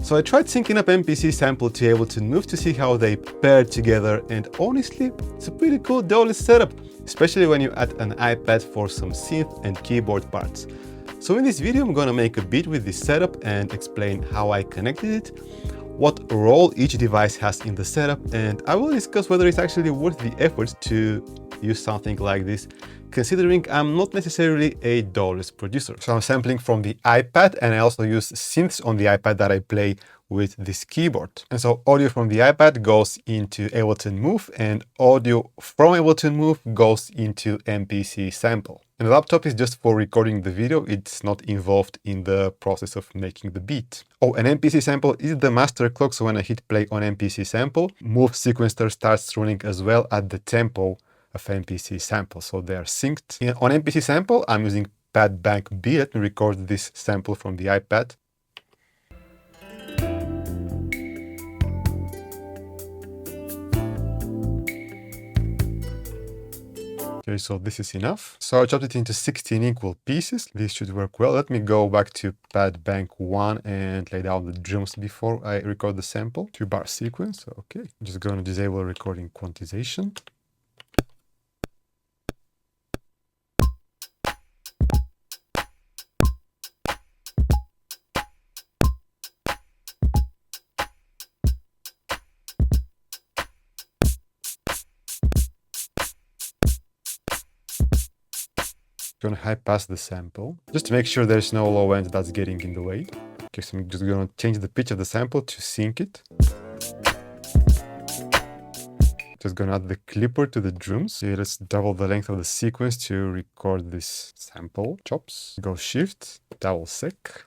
So I tried syncing up MPC sample to Ableton Move to see how they pair together, and honestly, it's a pretty cool DAW setup, especially when you add an iPad for some synth and keyboard parts. So in this video, I'm gonna make a beat with this setup and explain how I connected it, what role each device has in the setup, and I will discuss whether it's actually worth the effort to use something like this, considering I'm not necessarily a DAW-less producer. So I'm sampling from the iPad, and I also use synths on the iPad that I play with this keyboard. And so audio from the iPad goes into Ableton Move, and audio from Ableton Move goes into MPC sample. And the laptop is just for recording the video, it's not involved in the process of making the beat. Oh, an MPC sample is the master clock, so when I hit play on MPC sample, Move sequencer starts running as well at the tempo of MPC sample, so they are synced. On MPC sample, I'm using Pad Bank B. Let me record this sample from the iPad. Okay, so this is enough. So I chopped it into 16 equal pieces. This should work well. Let me go back to Pad Bank 1 and lay down the drums before I record the sample. 2-bar sequence, okay. I'm just going to disable recording quantization. Gonna high pass the sample just to make sure there's no low end that's getting in the way. Okay, so I'm just gonna change the pitch of the sample to sync it. Just gonna add the clipper to the drums. Okay, let's double the length of the sequence to record this sample. Chops, go shift, double sec.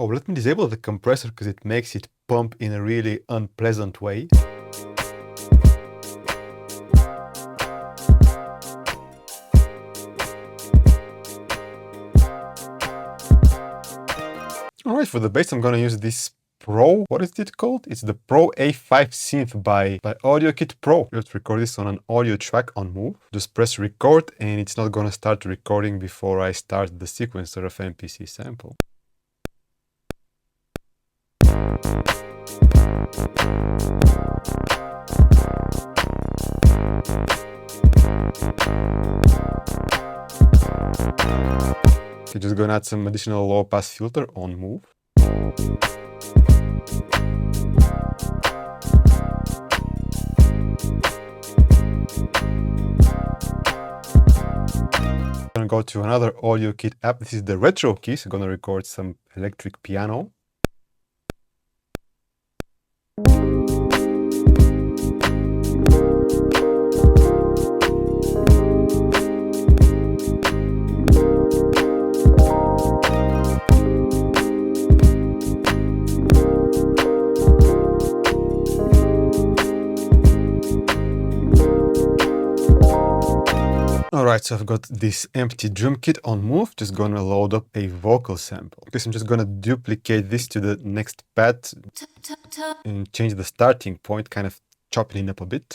Oh, let me disable the compressor because it makes it pump in a really unpleasant way. Alright, for the bass I'm gonna use this Pro, what is it called? It's the Pro A5 synth by AudioKit Pro. Let's record this on an audio track on Move. Just press record and it's not gonna start recording before I start the sequencer of MPC sample. Okay, just gonna add some additional low pass filter on Move. Gonna go to another AudioKit app. This is the Retro key, so gonna record some electric piano. Alright, so I've got this empty drum kit on Move, just gonna load up a vocal sample. Okay, so I'm just gonna duplicate this to the next pad and change the starting point, kind of chop it up a bit.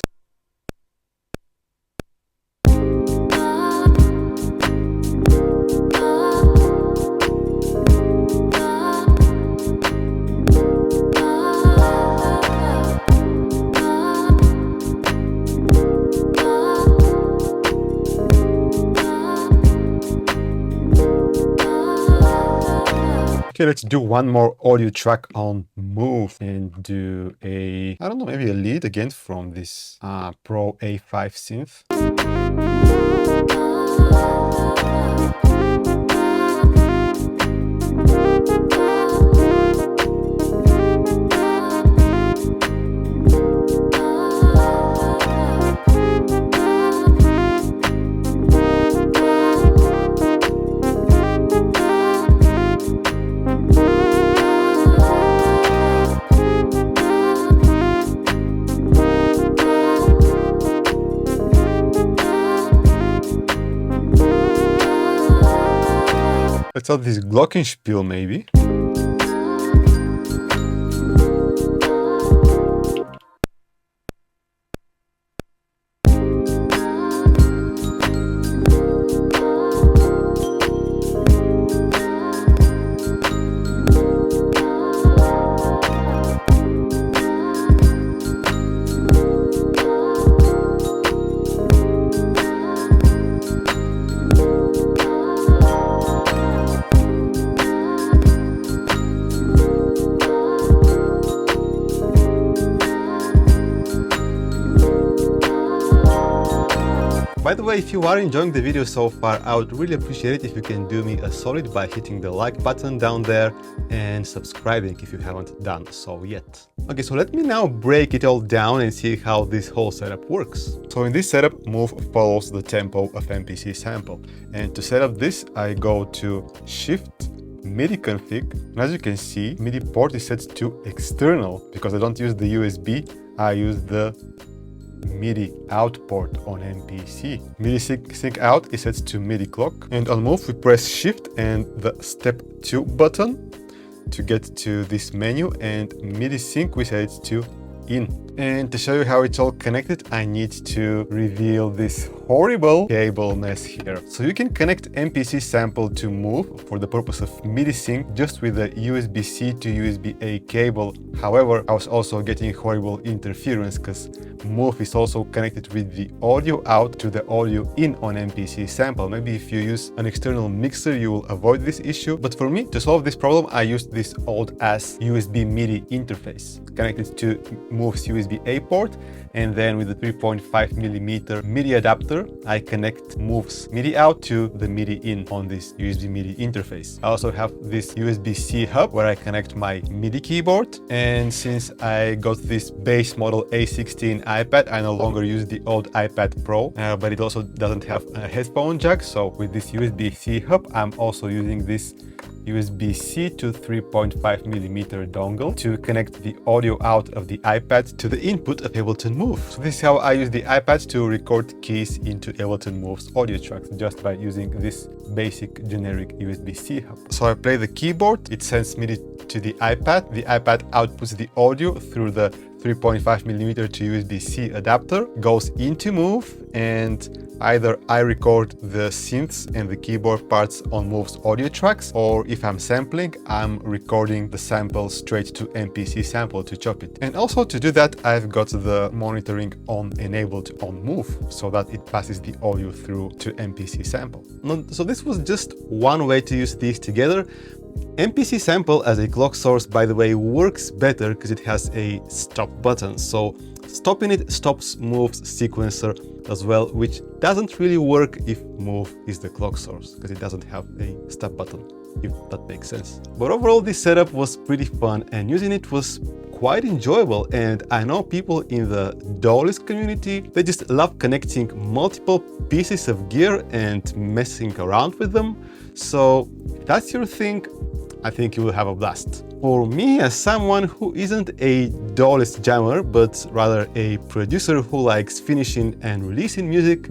Okay, let's do one more audio track on Move and do a, I don't know, maybe a lead again from this Pro A5 synth. Let's add this glockenspiel maybe. way, if you are enjoying the video so far, I would really appreciate it if you can do me a solid by hitting the like button down there and subscribing if you haven't done so yet. Okay, so let me now break it all down and see how this whole setup works. So in this setup, move follows the tempo of MPC sample. And to set up this, I go to Shift, MIDI config, and as you can see, MIDI port is set to external because I don't use the USB, I use the MIDI out port on MPC. MIDI sync out is set to MIDI clock, and on move we press Shift and the step 2 button to get to this menu, and MIDI sync we set it to in. And to show you how it's all connected, I need to reveal this horrible cable mess here. So you can connect MPC sample to move for the purpose of MIDI sync just with a USB-C to USB-A cable. However, I was also getting horrible interference because move is also connected with the audio out to the audio in on MPC sample. Maybe if you use an external mixer, you will avoid this issue. But for me, to solve this problem, I used this old-ass USB MIDI interface connected to move's USB-A port, and then with the 3.5mm MIDI adapter, I connect move's MIDI out to the MIDI in on this USB MIDI interface. I also have this USB-C hub where I connect my MIDI keyboard, and since I got this base model A16 iPad, I no longer use the old iPad Pro, but it also doesn't have a headphone jack, so with this USB-C hub, I'm also using this USB-C to 3.5mm dongle to connect the audio out of the iPad to the input of Ableton Move. So this is how I use the iPad to record keys into Ableton Move's audio tracks, just by using this basic generic USB-C hub. So I play the keyboard, it sends MIDI to the iPad outputs the audio through the 3.5mm to USB-C adapter, goes into Move, and either I record the synths and the keyboard parts on Move's audio tracks, or if I'm sampling, I'm recording the sample straight to MPC sample to chop it. And also to do that, I've got the monitoring on enabled on Move so that it passes the audio through to MPC sample. So this was just one way to use these together. MPC sample as a clock source, by the way, works better because it has a stop button. So stopping it stops Move's sequencer as well, which doesn't really work if Move is the clock source because it doesn't have a stop button, if that makes sense. But overall, this setup was pretty fun and using it was quite enjoyable, and I know people in the Dolist community, they just love connecting multiple pieces of gear and messing around with them. So if that's your thing, I think you will have a blast. For me, as someone who isn't a Dolist jammer, but rather a producer who likes finishing and releasing music,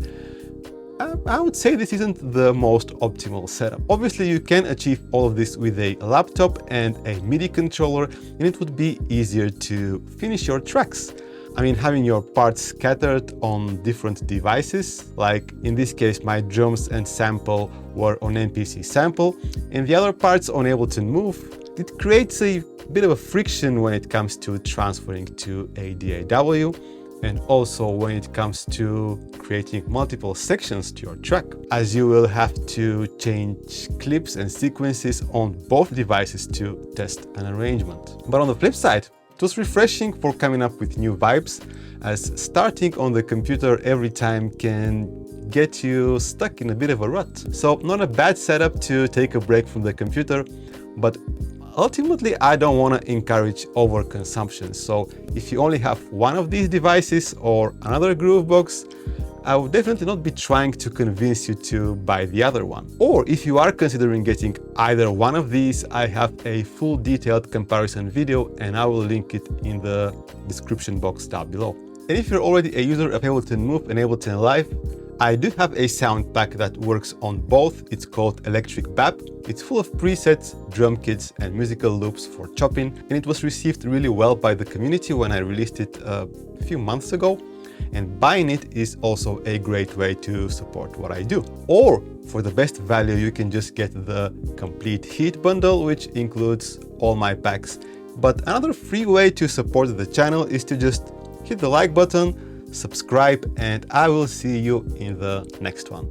I would say this isn't the most optimal setup. Obviously, you can achieve all of this with a laptop and a MIDI controller, and it would be easier to finish your tracks. I mean, having your parts scattered on different devices, like in this case, my drums and sample were on MPC sample, and the other parts on Ableton Move, it creates a bit of a friction when it comes to transferring to a DAW, and also when it comes to creating multiple sections to your track, as you will have to change clips and sequences on both devices to test an arrangement. But on the flip side, it was refreshing for coming up with new vibes, as starting on the computer every time can get you stuck in a bit of a rut. So not a bad setup to take a break from the computer, but ultimately I don't want to encourage overconsumption. So if you only have one of these devices or another Groovebox, I would definitely not be trying to convince you to buy the other one. Or if you are considering getting either one of these, I have a full detailed comparison video and I will link it in the description box down below. And if you're already a user of Ableton Move and Ableton Live, I do have a sound pack that works on both. It's called Electric Bap. It's full of presets, drum kits, and musical loops for chopping, and it was received really well by the community when I released it a few months ago. And buying it is also a great way to support what I do. Or for the best value, you can just get the complete heat bundle, which includes all my packs. But another free way to support the channel is to just hit the like button, subscribe, and I will see you in the next one.